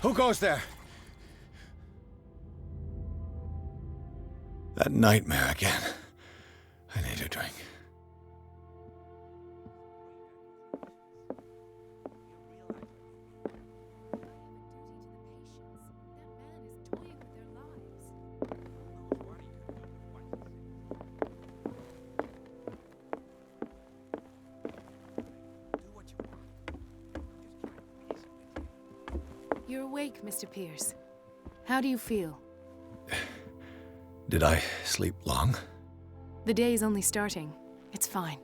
Who goes there? That nightmare again. I need a drink. You're awake, Mr. Pierce. How do you feel? Did I sleep long? The day is only starting. It's fine.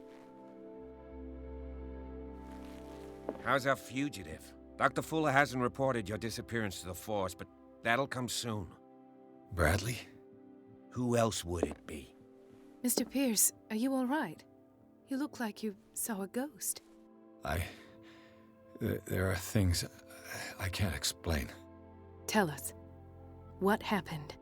How's our fugitive? Dr. Fuller hasn't reported your disappearance to the force, but that'll come soon. Bradley? Who else would it be? Mr. Pierce, are you all right? You look like you saw a ghost. There are things I can't explain. Tell us. What happened?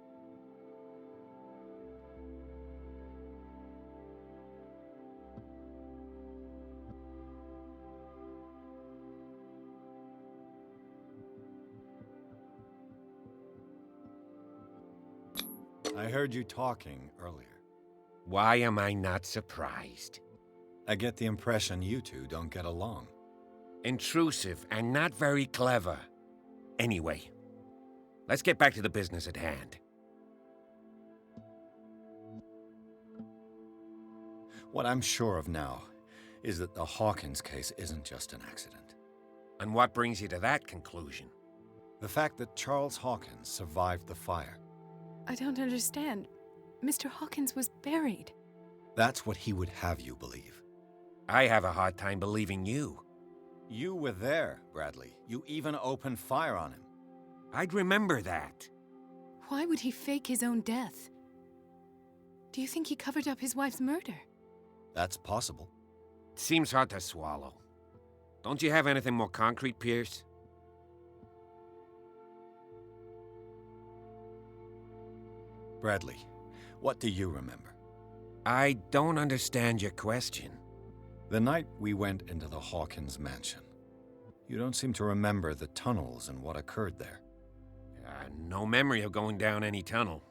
I heard you talking earlier. Why am I not surprised? I get the impression you two don't get along. Intrusive and not very clever. Anyway, let's get back to the business at hand. What I'm sure of now is that the Hawkins case isn't just an accident. And what brings you to that conclusion? The fact that Charles Hawkins survived the fire. I don't understand. Mr. Hawkins was buried. That's what he would have you believe. I have a hard time believing you. You were there, Bradley. You even opened fire on him. I'd remember that. Why would he fake his own death? Do you think he covered up his wife's murder? That's possible. Seems hard to swallow. Don't you have anything more concrete, Pierce? Bradley, what do you remember? I don't understand your question. The night we went into the Hawkins mansion. You don't seem to remember the tunnels and what occurred there. No memory of going down any tunnel.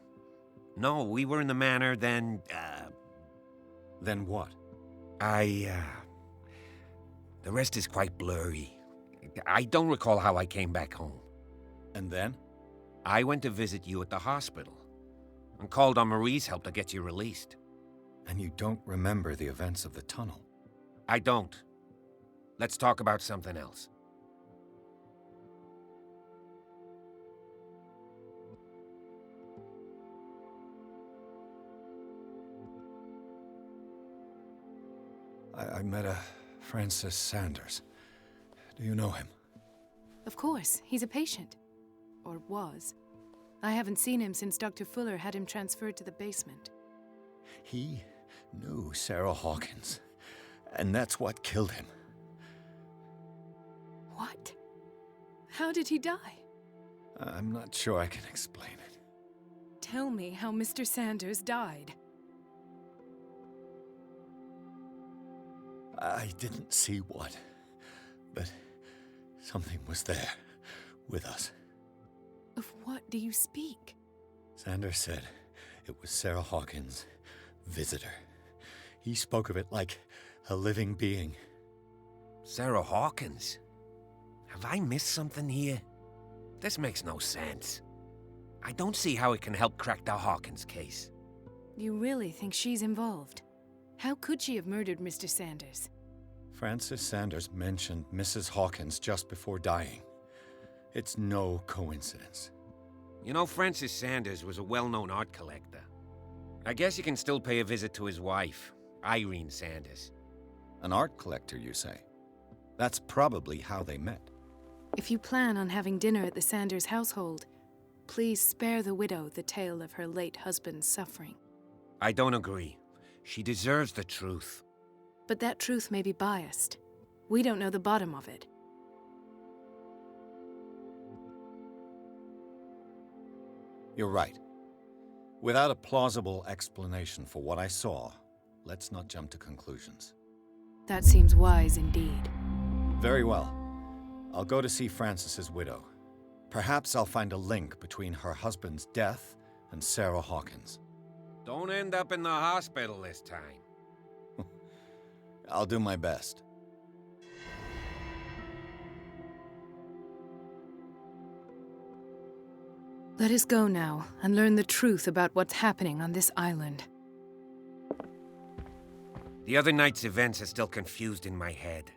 No, we were in the manor, then, Then what? The rest is quite blurry. I don't recall how I came back home. And then? I went to visit you at the hospital, and called on Marie's help to get you released. And you don't remember the events of the tunnel? I don't. Let's talk about something else. I met a Francis Sanders. Do you know him? Of course, he's a patient. Or was. I haven't seen him since Dr. Fuller had him transferred to the basement. He knew Sarah Hawkins, and that's what killed him. What? How did he die? I'm not sure I can explain it. Tell me how Mr. Sanders died. I didn't see what, but something was there with us. Of what do you speak? Sanders said it was Sarah Hawkins' visitor. He spoke of it like a living being. Sarah Hawkins? Have I missed something here? This makes no sense. I don't see how it can help crack the Hawkins case. You really think she's involved? How could she have murdered Mr. Sanders? Francis Sanders mentioned Mrs. Hawkins just before dying. It's no coincidence. You know, Francis Sanders was a well-known art collector. I guess you can still pay a visit to his wife, Irene Sanders. An art collector, you say? That's probably how they met. If you plan on having dinner at the Sanders household, please spare the widow the tale of her late husband's suffering. I don't agree. She deserves the truth. But that truth may be biased. We don't know the bottom of it. You're right. Without a plausible explanation for what I saw, let's not jump to conclusions. That seems wise indeed. Very well. I'll go to see Francis's widow. Perhaps I'll find a link between her husband's death and Sarah Hawkins. Don't end up in the hospital this time. I'll do my best. Let us go now and learn the truth about what's happening on this island. The other night's events are still confused in my head.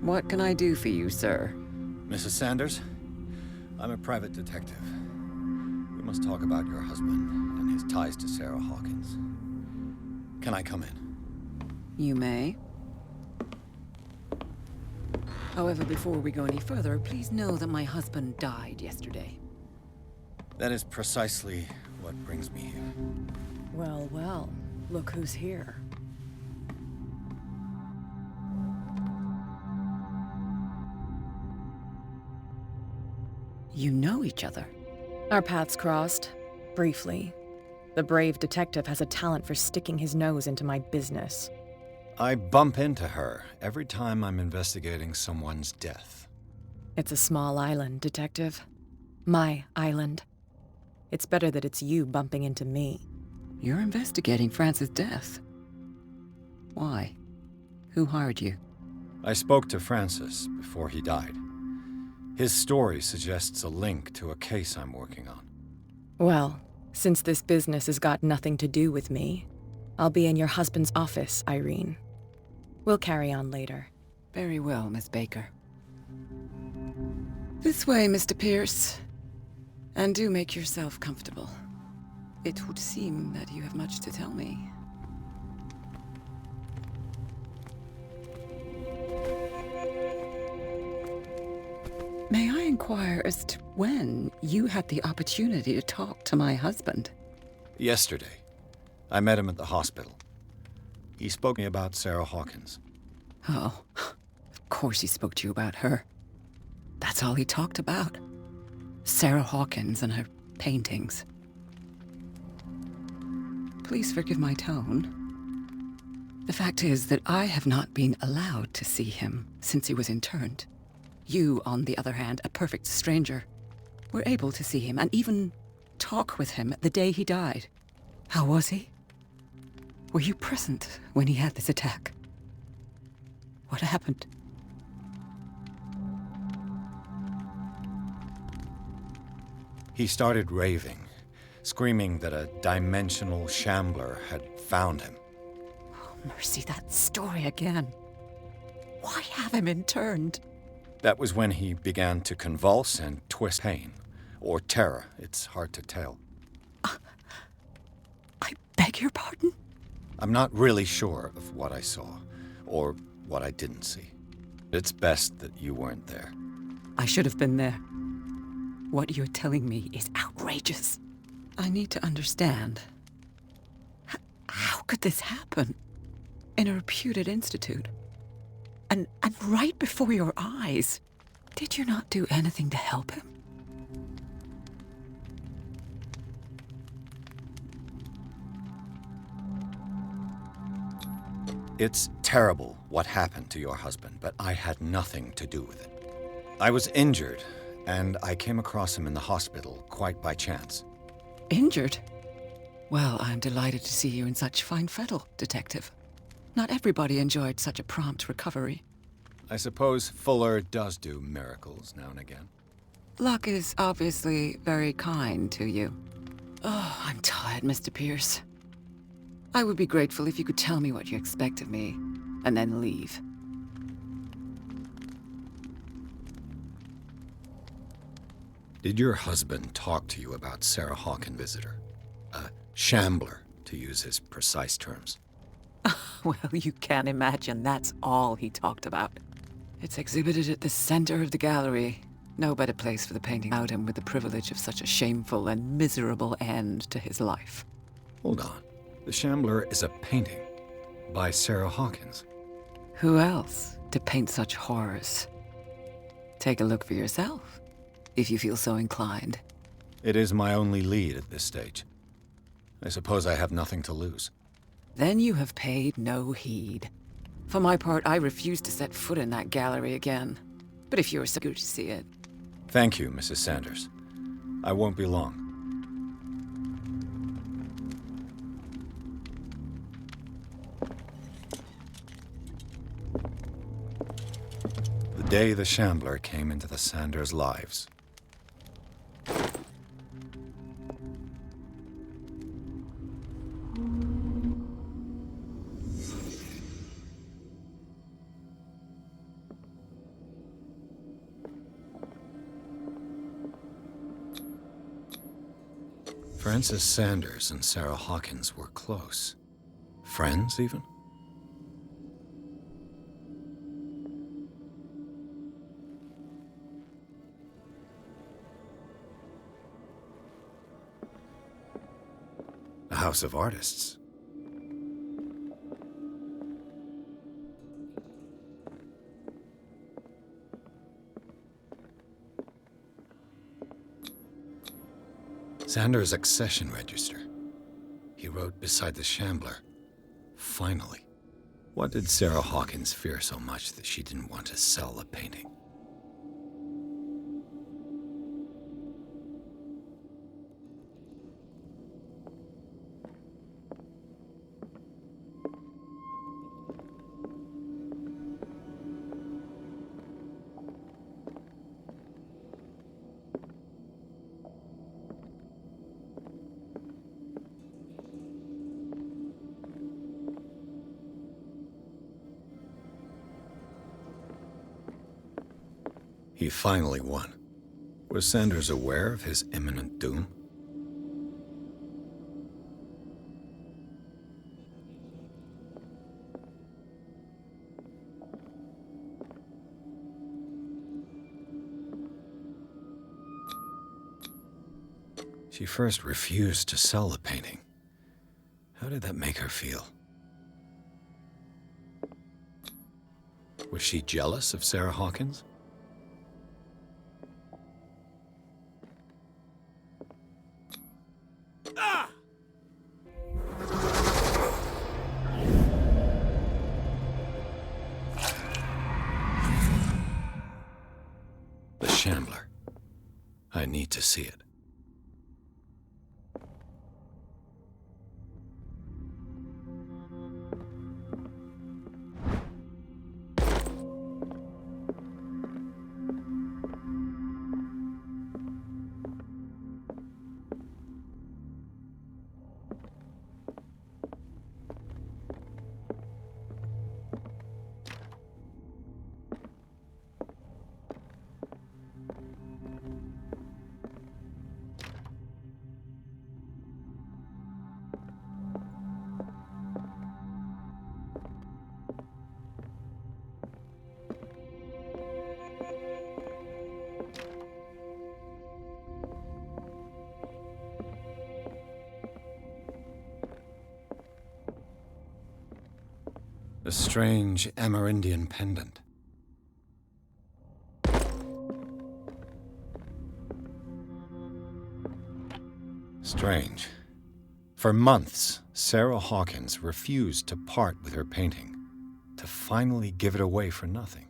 What can I do for you, sir? Mrs. Sanders, I'm a private detective. We must talk about your husband and his ties to Sarah Hawkins. Can I come in? You may. However, before we go any further, please know that my husband died yesterday. That is precisely what brings me here. Well, well, look who's here. You know each other. Our paths crossed, briefly. The brave detective has a talent for sticking his nose into my business. I bump into her every time I'm investigating someone's death. It's a small island, detective. My island. It's better that it's you bumping into me. You're investigating Francis' death. Why? Who hired you? I spoke to Francis before he died. His story suggests a link to a case I'm working on. Well, since this business has got nothing to do with me, I'll be in your husband's office, Irene. We'll carry on later. Very well, Miss Baker. This way, Mr. Pierce. And do make yourself comfortable. It would seem that you have much to tell me. May I inquire as to when you had the opportunity to talk to my husband? Yesterday, I met him at the hospital. He spoke to me about Sarah Hawkins. Oh, of course he spoke to you about her. That's all he talked about. Sarah Hawkins and her paintings. Please forgive my tone. The fact is that I have not been allowed to see him since he was interned. You, on the other hand, a perfect stranger, were able to see him and even talk with him the day he died. How was he? Were you present when he had this attack? What happened? He started raving, screaming that a dimensional shambler had found him. Oh, mercy, that story again. Why have him interned? That was when he began to convulse and twist pain, or terror. It's hard to tell. I beg your pardon? I'm not really sure of what I saw, or what I didn't see. It's best that you weren't there. I should have been there. What you're telling me is outrageous. I need to understand. How could this happen? In a reputed institute? And right before your eyes. Did you not do anything to help him? It's terrible what happened to your husband, but I had nothing to do with it. I was injured, and I came across him in the hospital quite by chance. Injured? Well, I'm delighted to see you in such fine fettle, Detective. Not everybody enjoyed such a prompt recovery. I suppose Fuller does do miracles now and again. Luck is obviously very kind to you. Oh, I'm tired, Mr. Pierce. I would be grateful if you could tell me what you expect of me, and then leave. Did your husband talk to you about Sarah Hawkins' visitor? A shambler, to use his precise terms. Well, you can imagine that's all he talked about. It's exhibited at the center of the gallery. No better place for the painting out him with the privilege of such a shameful and miserable end to his life. Hold on. The Shambler is a painting by Sarah Hawkins. Who else to paint such horrors? Take a look for yourself, if you feel so inclined. It is my only lead at this stage. I suppose I have nothing to lose. Then you have paid no heed. For my part, I refuse to set foot in that gallery again. But if you're so good to see it... Thank you, Mrs. Sanders. I won't be long. The day the Shambler came into the Sanders' lives. Frances Sanders and Sarah Hawkins were close. Friends, even? A house of artists. Sanders' accession register. He wrote beside the Shambler, "Finally." What did Sarah Hawkins fear so much that she didn't want to sell the painting? He finally won. Was Sanders aware of his imminent doom? She first refused to sell the painting. How did that make her feel? Was she jealous of Sarah Hawkins? The Shambler. I need to see it. A strange Amerindian pendant. Strange. For months, Sarah Hawkins refused to part with her painting, to finally give it away for nothing.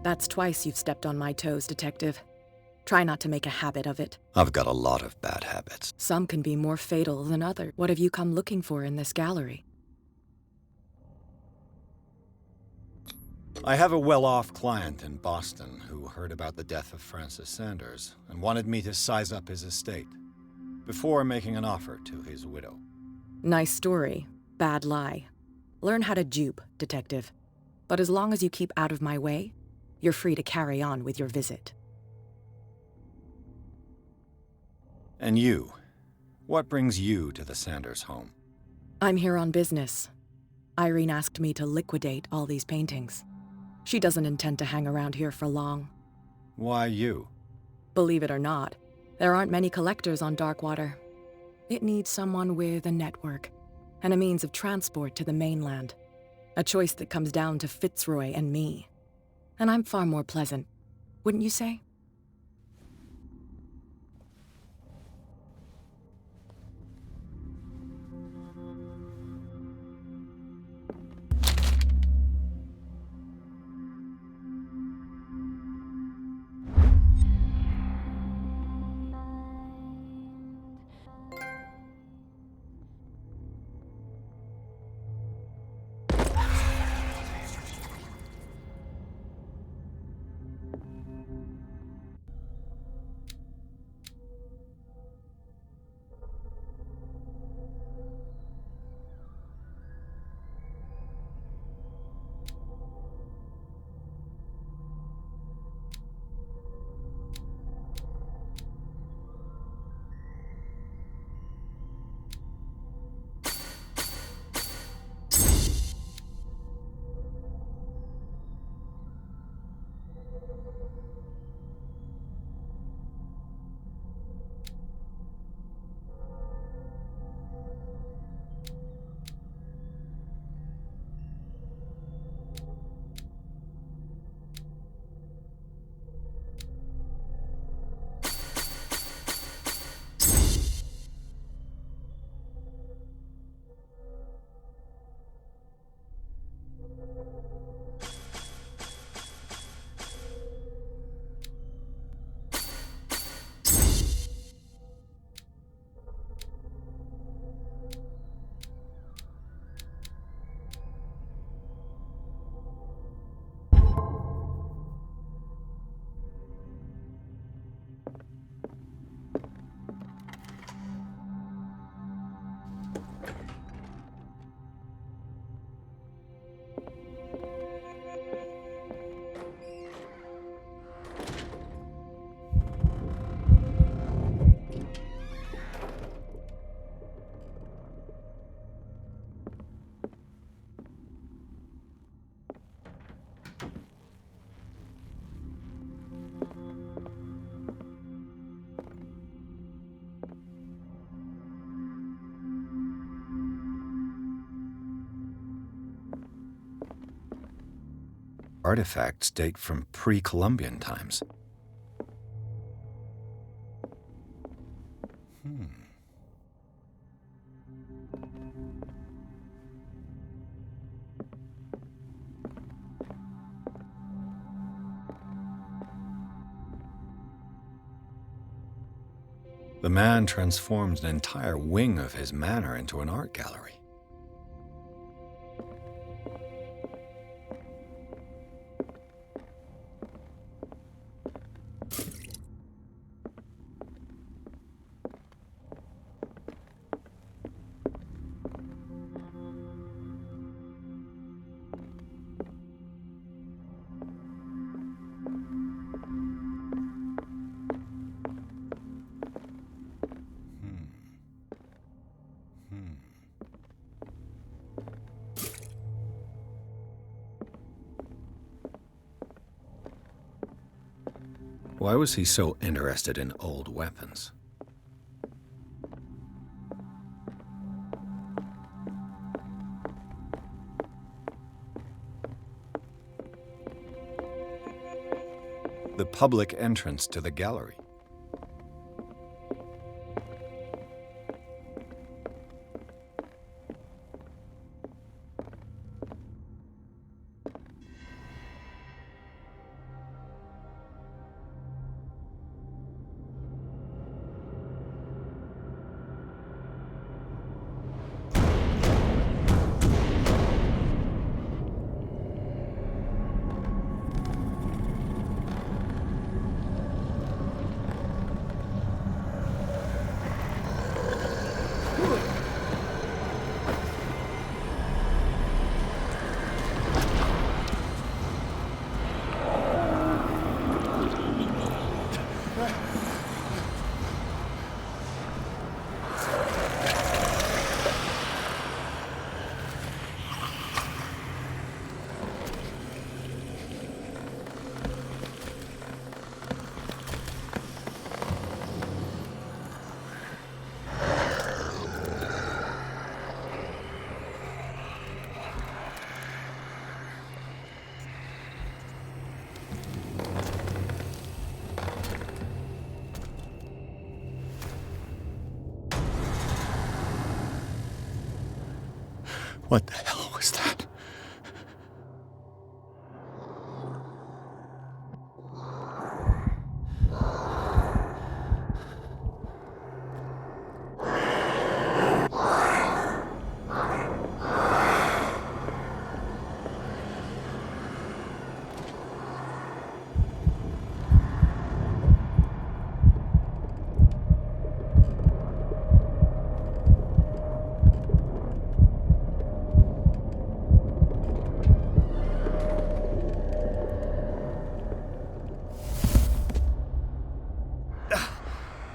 That's twice you've stepped on my toes, Detective. Try not to make a habit of it. I've got a lot of bad habits. Some can be more fatal than others. What have you come looking for in this gallery? I have a well-off client in Boston who heard about the death of Francis Sanders and wanted me to size up his estate before making an offer to his widow. Nice story. Bad lie. Learn how to dupe, Detective. But as long as you keep out of my way, you're free to carry on with your visit. And you? What brings you to the Sanders home? I'm here on business. Irene asked me to liquidate all these paintings. She doesn't intend to hang around here for long. Why you? Believe it or not, there aren't many collectors on Darkwater. It needs someone with a network and a means of transport to the mainland. A choice that comes down to Fitzroy and me. And I'm far more pleasant, wouldn't you say? Artifacts date from pre-Columbian times. The man transformed an entire wing of his manor into an art gallery. Why was he so interested in old weapons? The public entrance to the gallery. What the hell was that?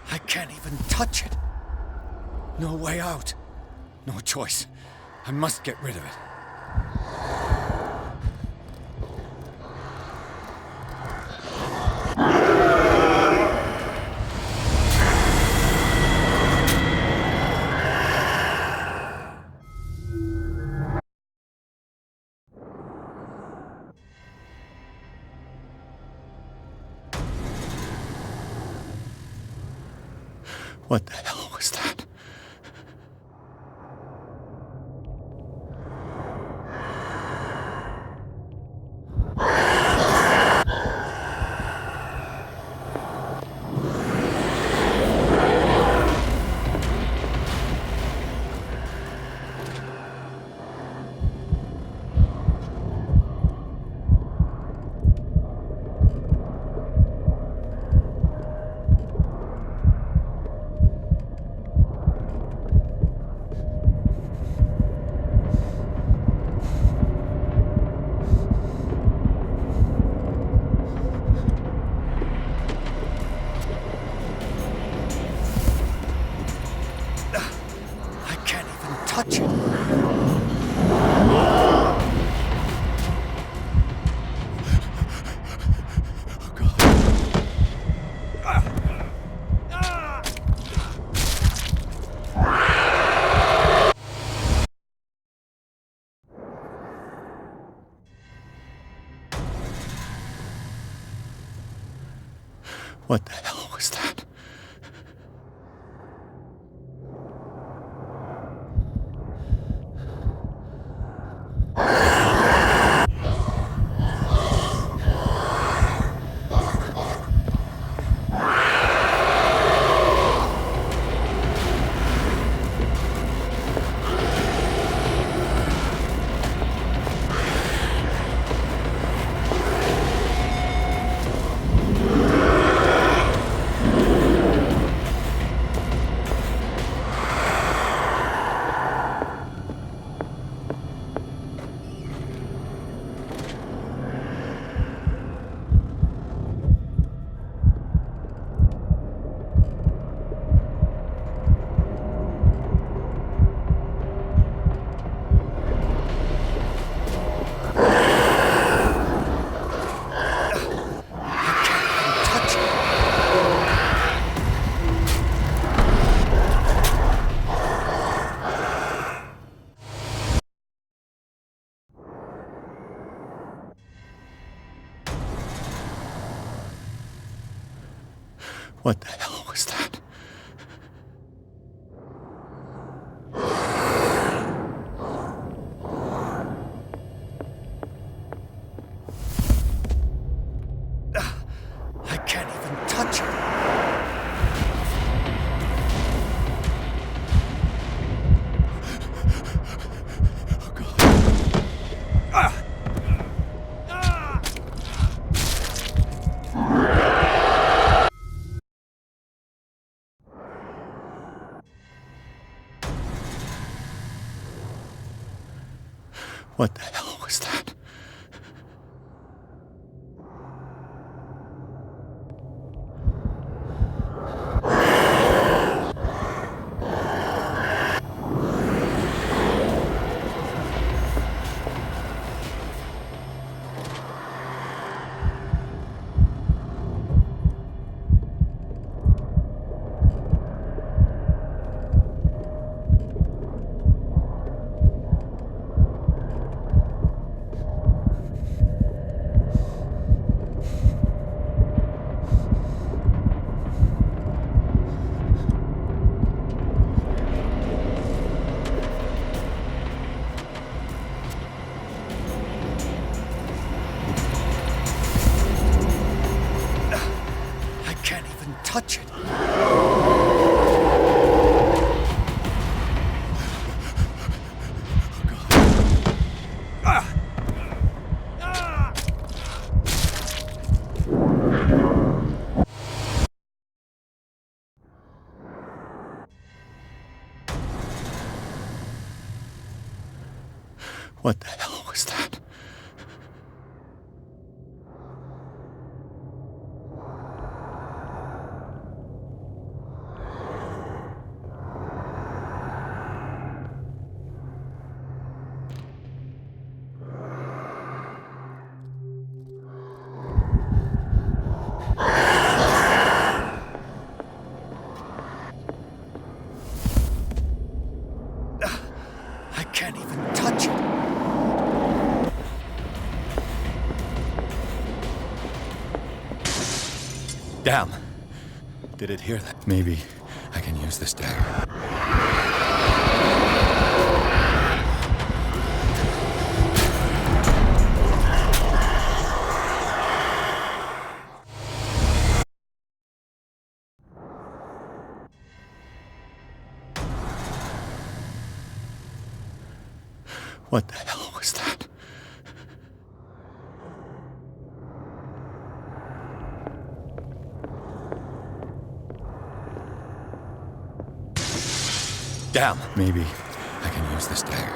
I can't even touch it. No way out. No choice. I must get rid of it. What the hell was that? I can't even touch it. Oh, God. What the hell was that? What the hell was that? I can't even touch it. Oh, God. What the hell was that? touch it. What the hell was that? I can't even touch it. Damn. Did it hear that? Maybe I can use this dagger. What the hell was that? Damn. Maybe I can use this dagger.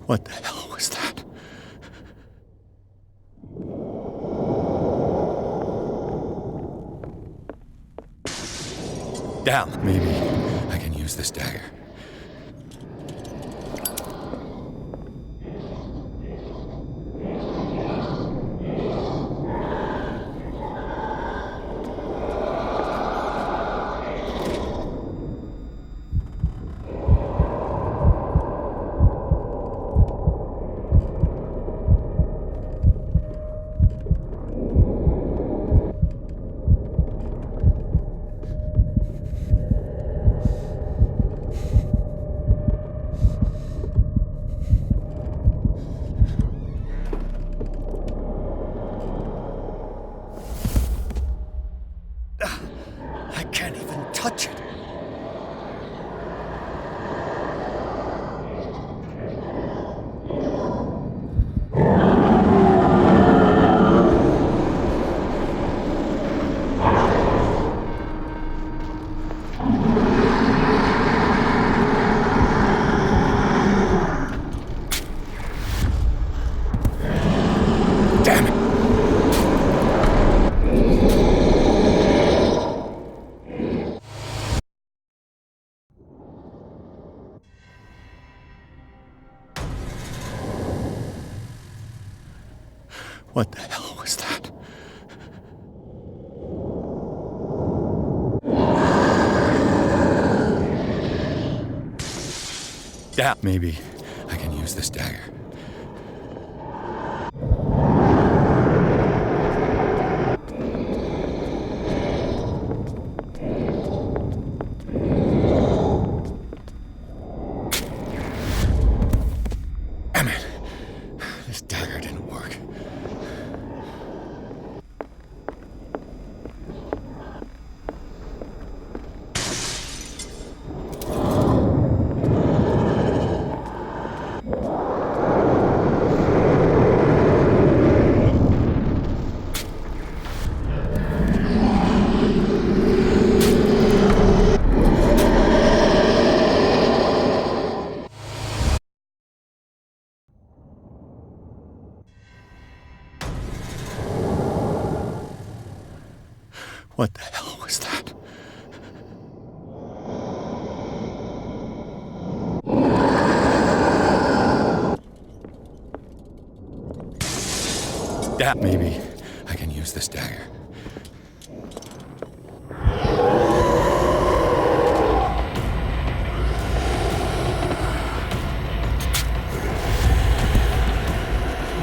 What the hell was that? Damn. Maybe I can use this dagger. I can't even touch it. Damn it. What the hell was that? Damn. Maybe I can use this dagger. Damn it. This dagger didn't work. What the hell was that? Damn, maybe I can use this dagger.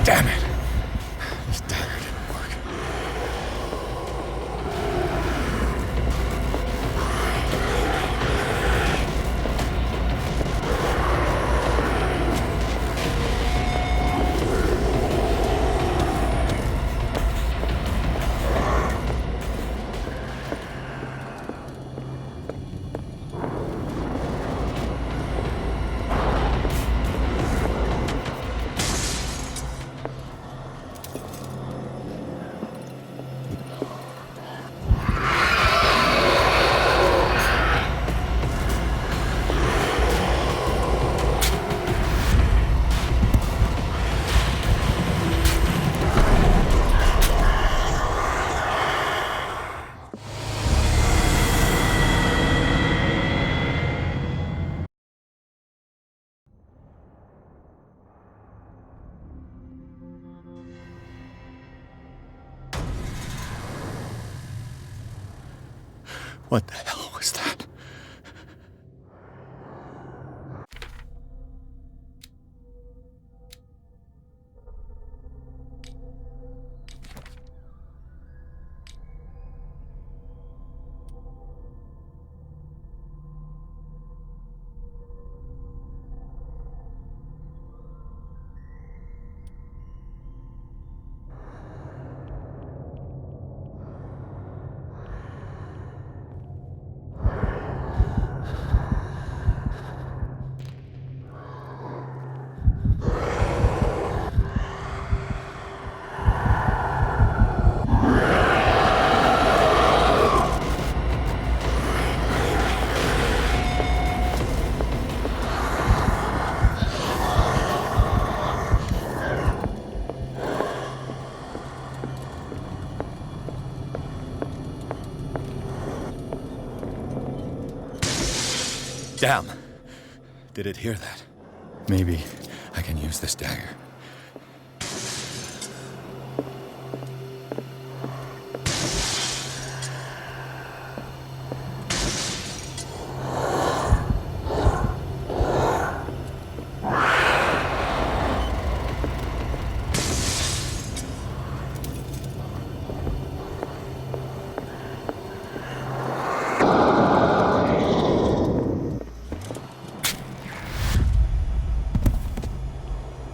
Damn it! This dagger didn't work. What the hell was that? Damn! Did it hear that? Maybe I can use this dagger.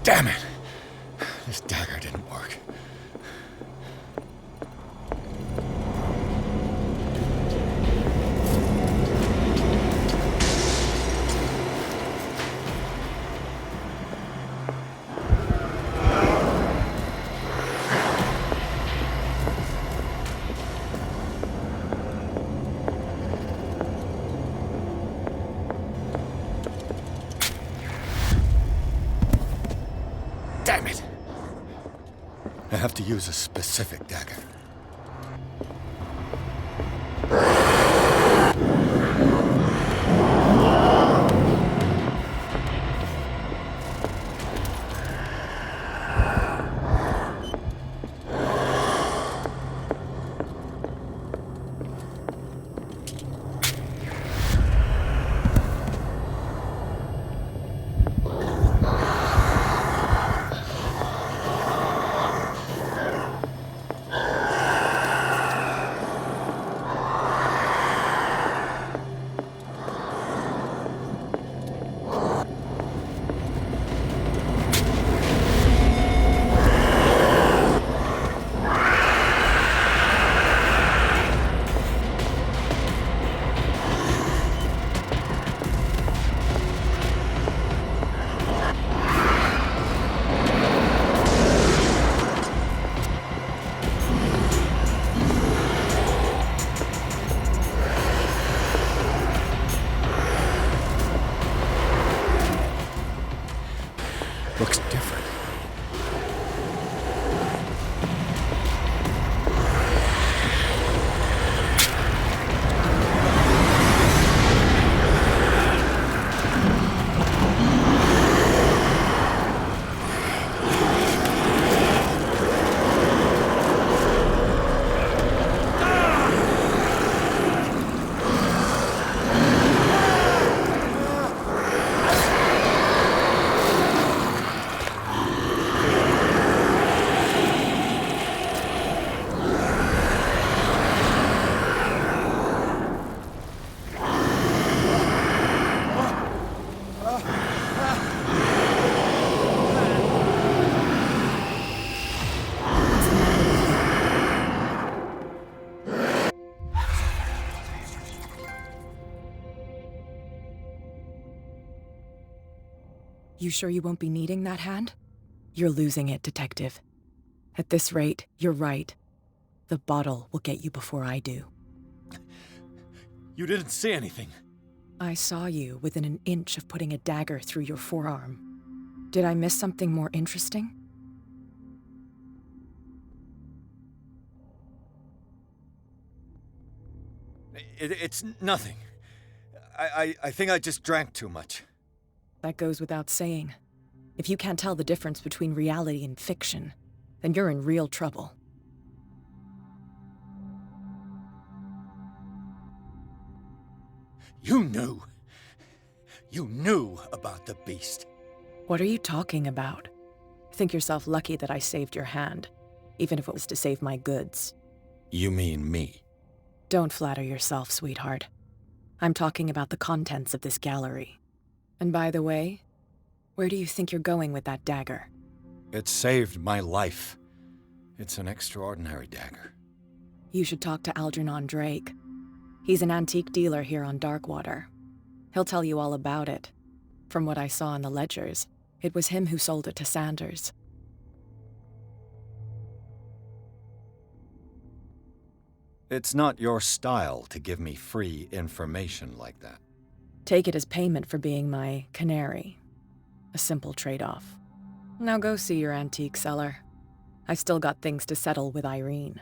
Damn it! This dagger didn't work. Damn it! I have to use a specific dagger. Looks different. You sure you won't be needing that hand? You're losing it, Detective. At this rate, you're right. The bottle will get you before I do. You didn't see anything. I saw you within an inch of putting a dagger through your forearm. Did I miss something more interesting? It's nothing. I think I just drank too much. That goes without saying. If you can't tell the difference between reality and fiction, then you're in real trouble. You knew. You knew about the beast. What are you talking about? Think yourself lucky that I saved your hand, even if it was to save my goods. You mean me? Don't flatter yourself, sweetheart. I'm talking about the contents of this gallery. And by the way, where do you think you're going with that dagger? It saved my life. It's an extraordinary dagger. You should talk to Algernon Drake. He's an antique dealer here on Darkwater. He'll tell you all about it. From what I saw in the ledgers, it was him who sold it to Sanders. It's not your style to give me free information like that. Take it as payment for being my canary. A simple trade-off. Now go see your antique seller. I still got things to settle with Irene.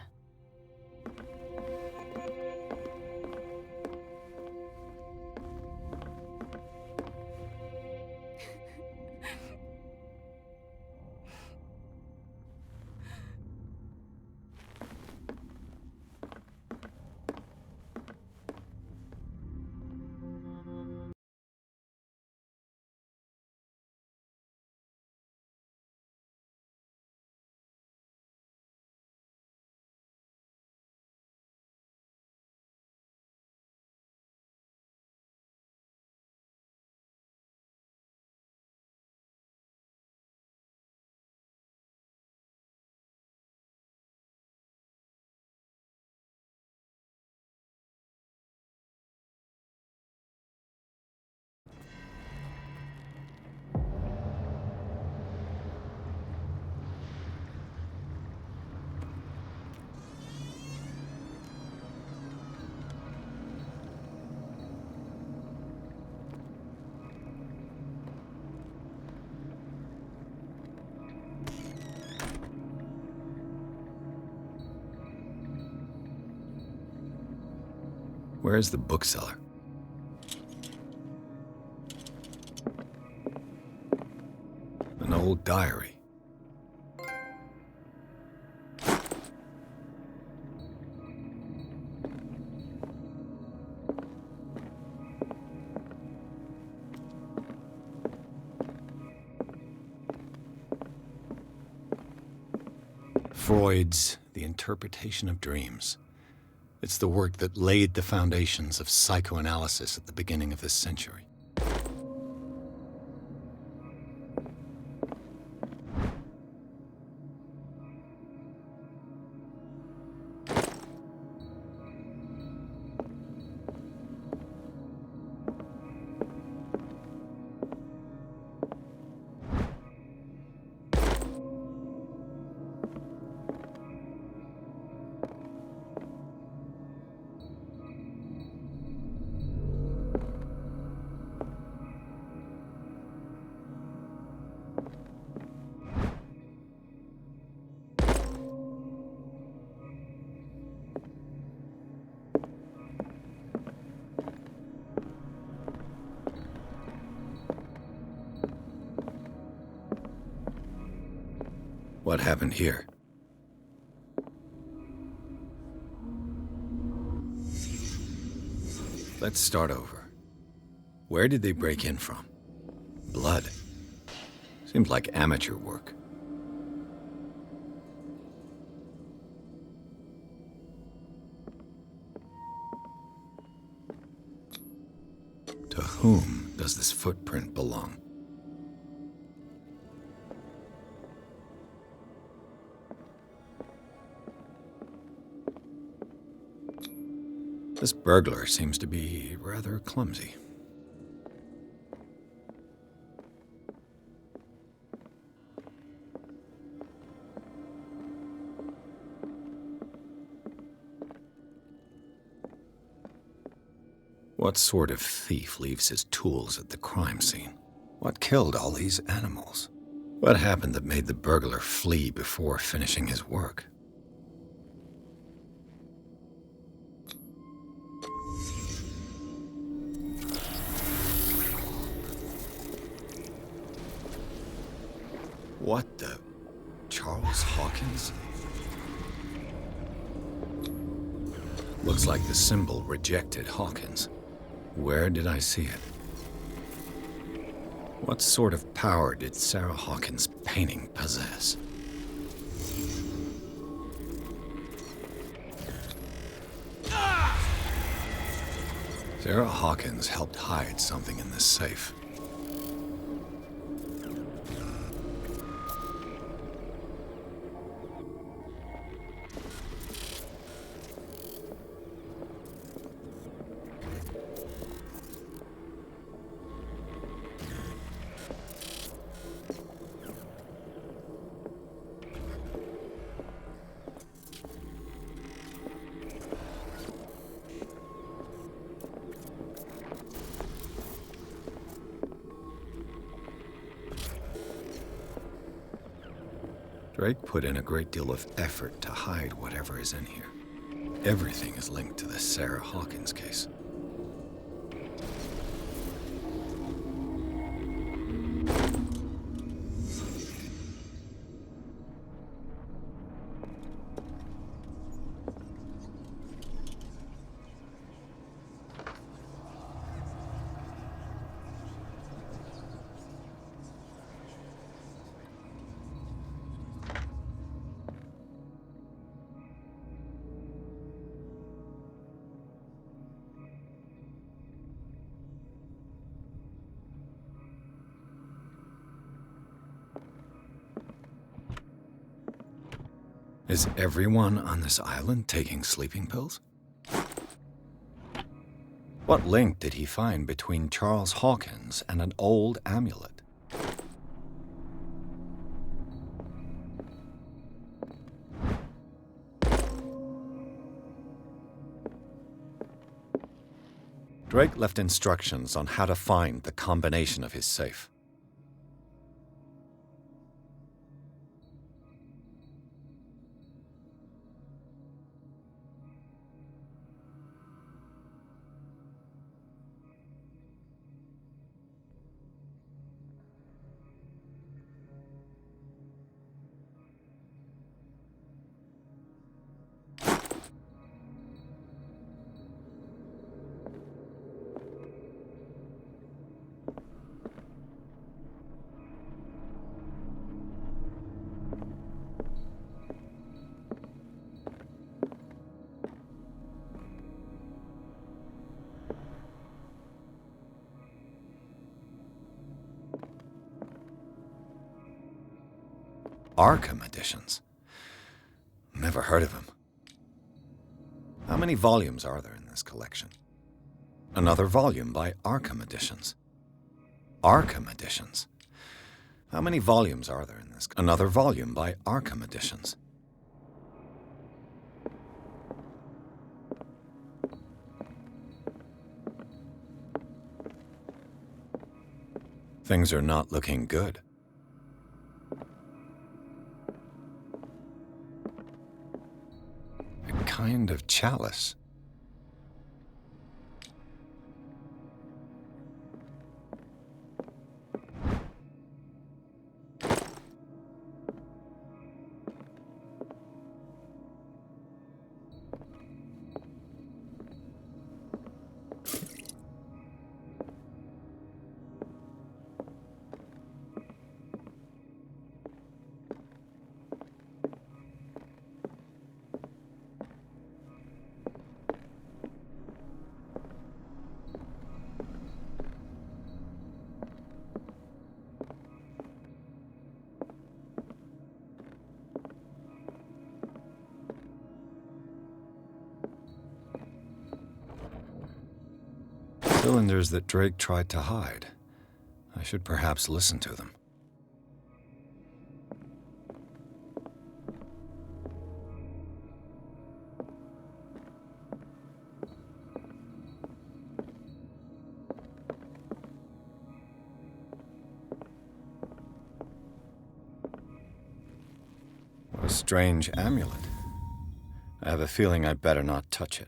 Where's the bookseller? An old diary. Freud's The Interpretation of Dreams. It's the work that laid the foundations of psychoanalysis at the beginning of this century. What happened here? Let's start over. Where did they break in from? Blood. Seems like amateur work. To whom does this footprint belong? This burglar seems to be rather clumsy. What sort of thief leaves his tools at the crime scene? What killed all these animals? What happened that made the burglar flee before finishing his work? What the... Charles Hawkins? Looks like the symbol rejected Hawkins. Where did I see it? What sort of power did Sarah Hawkins' painting possess? Sarah Hawkins helped hide something in this safe. Drake put in a great deal of effort to hide whatever is in here. Everything is linked to the Sarah Hawkins case. Is everyone on this island taking sleeping pills? What link did he find between Charles Hawkins and an old amulet? Drake left instructions on how to find the combination of his safe. Arkham editions? Never heard of him. How many volumes are there in this collection? Another volume by Arkham Editions. Arkham Editions. How many volumes are there in this? Another volume by Arkham Editions. Things are not looking good. A kind of chalice. Cylinders that Drake tried to hide. I should perhaps listen to them. A strange amulet. I have a feeling I'd better not touch it.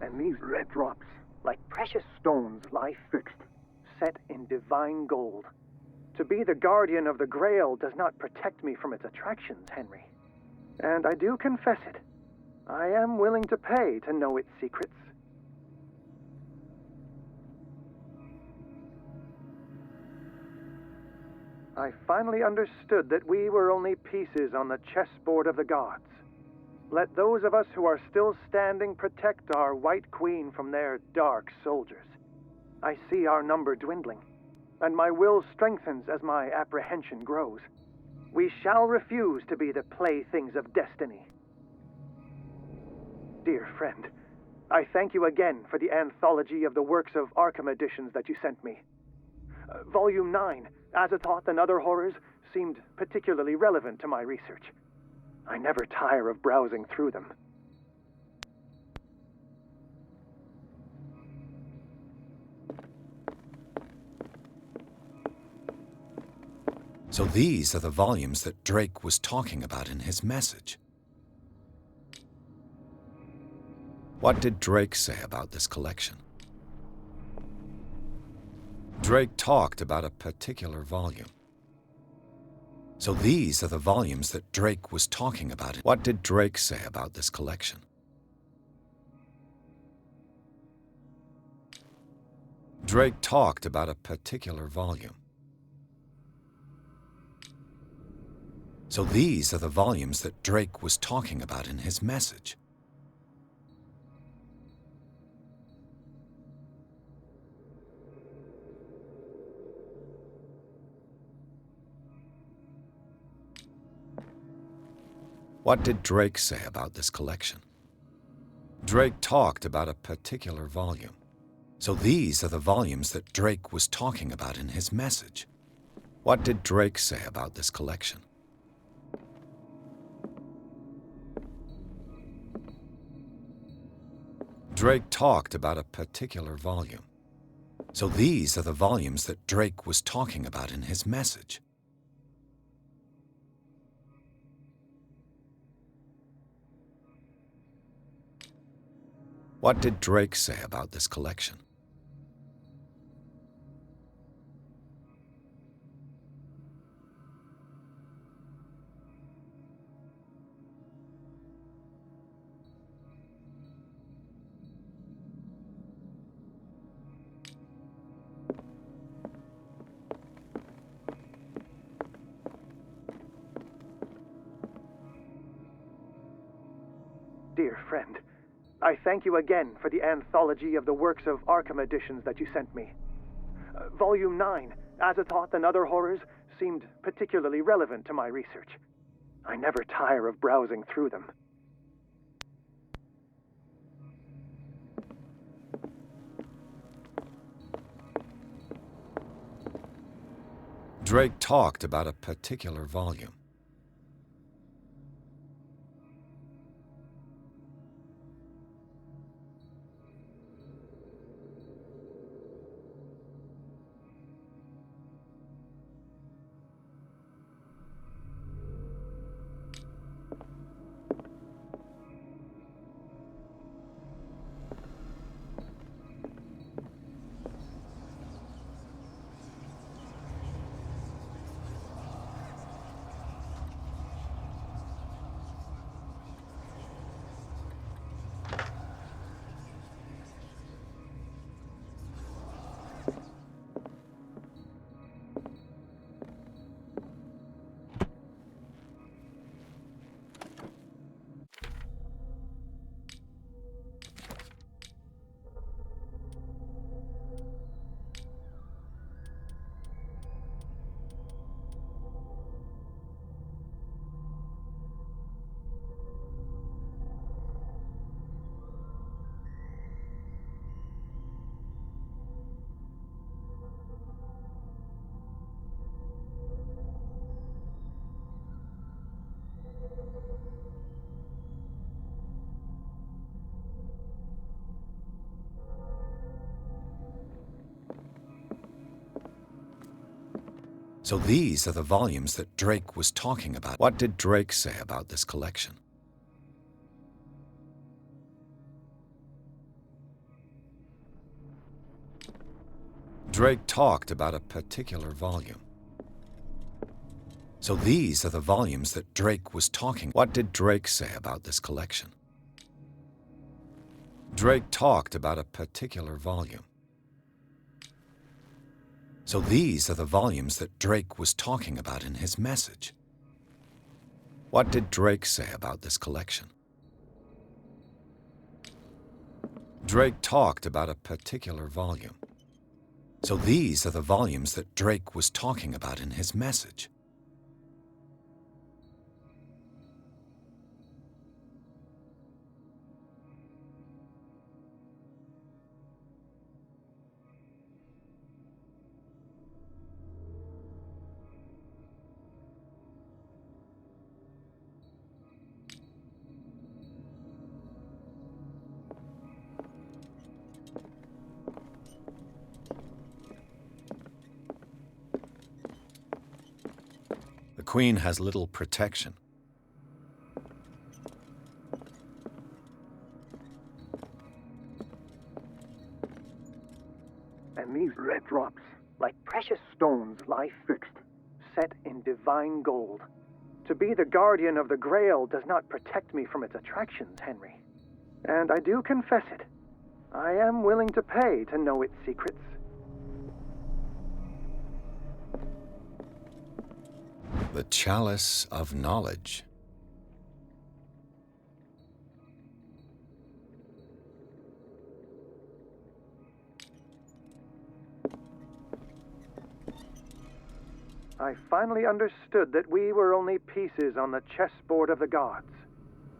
And these red drops, like precious stones, lie fixed, set in divine gold. To be the guardian of the Grail does not protect me from its attractions, Henry. And I do confess it. I am willing to pay to know its secrets. I finally understood that we were only pieces on the chessboard of the gods. Let those of us who are still standing protect our White Queen from their dark soldiers. I see our number dwindling, and my will strengthens as my apprehension grows. We shall refuse to be the playthings of destiny. Dear friend, I thank you again for the anthology of the works of Arkham editions that you sent me. Volume 9, Azathoth and Other Horrors, seemed particularly relevant to my research. I never tire of browsing through them. So these are the volumes that Drake was talking about in his message. What did Drake say about this collection? Drake talked about a particular volume. So these are the volumes that Drake was talking about. What did Drake say about this collection? Drake talked about a particular volume. So these are the volumes that Drake was talking about in his message. What did Drake say about this collection? Drake talked about a particular volume. So these are the volumes that Drake was talking about in his message. What did Drake say about this collection? Drake talked about a particular volume. So these are the volumes that Drake was talking about in his message. What did Drake say about this collection? Dear friend, I thank you again for the anthology of the works of Arkham editions that you sent me. Volume 9, Azathoth and Other Horrors, seemed particularly relevant to my research. I never tire of browsing through them. Drake talked about a particular volume. So these are the volumes that Drake was talking about. What did Drake say about this collection? Drake talked about a particular volume. So these are the volumes that Drake was talking. What did Drake say about this collection? Drake talked about a particular volume. So these are the volumes that Drake was talking about in his message. What did Drake say about this collection? Drake talked about a particular volume. So these are the volumes that Drake was talking about in his message. The Queen has little protection. And these red drops, like precious stones, lie fixed, set in divine gold. To be the guardian of the Grail does not protect me from its attractions, Henry. And I do confess it. I am willing to pay to know its secrets. The Chalice of Knowledge. I finally understood that we were only pieces on the chessboard of the gods.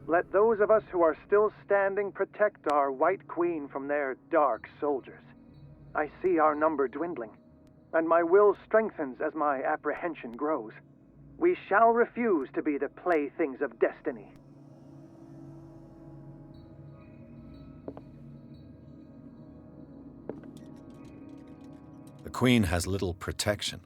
Let those of us who are still standing protect our White Queen from their dark soldiers. I see our number dwindling, and my will strengthens as my apprehension grows. We shall refuse to be the playthings of destiny. The Queen has little protection.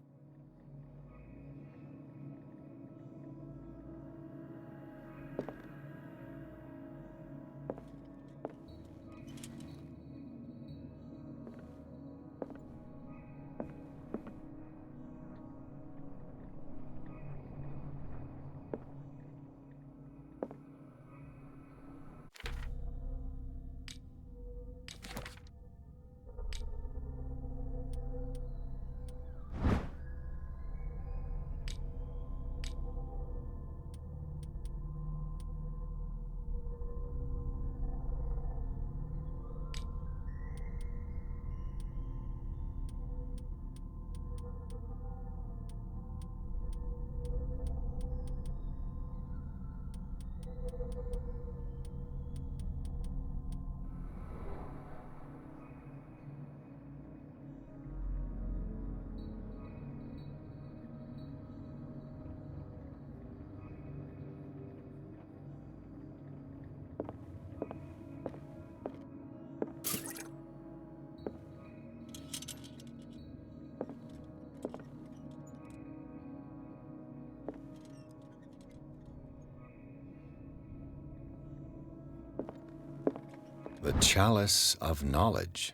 The Chalice of Knowledge.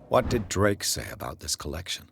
What did Drake say about this collection?